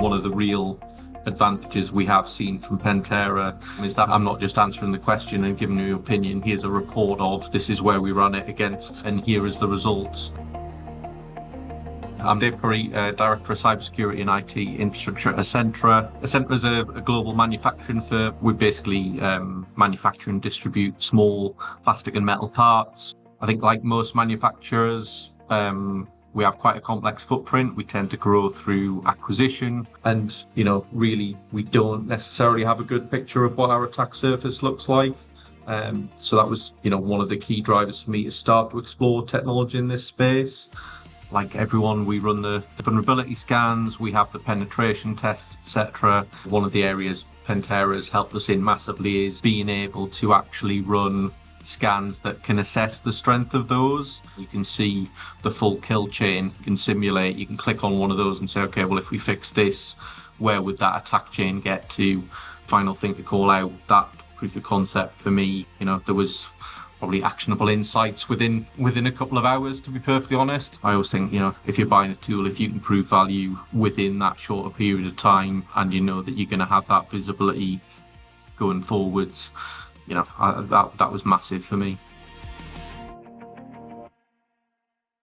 one of the real advantages we have seen from Pentera is that I'm not just answering the question and giving you an opinion. Here's a report of this is where we run it against, and here is the results. I'm Dave Curry, Director of Cybersecurity and IT Infrastructure at Essentra. Essentra is a global manufacturing firm. We basically manufacture and distribute small plastic and metal parts. I think like most manufacturers, we have quite a complex footprint. We tend to grow through acquisition, and really we don't necessarily have a good picture of what our attack surface looks like. So that was one of the key drivers for me to start to explore technology in this space. Like everyone, we run the vulnerability scans, we have the penetration tests, etc. One of the areas Pentera has helped us in massively is being able to actually run scans that can assess the strength of those. You can see the full kill chain, you can simulate, you can click on one of those and say, okay, well, if we fix this, where would that attack chain get to? Final thing to call out, that proof of concept for me, there was probably actionable insights within a couple of hours, to be perfectly honest. I always think, if you're buying a tool, if you can prove value within that shorter period of time and that you're going to have that visibility going forwards, that was massive for me.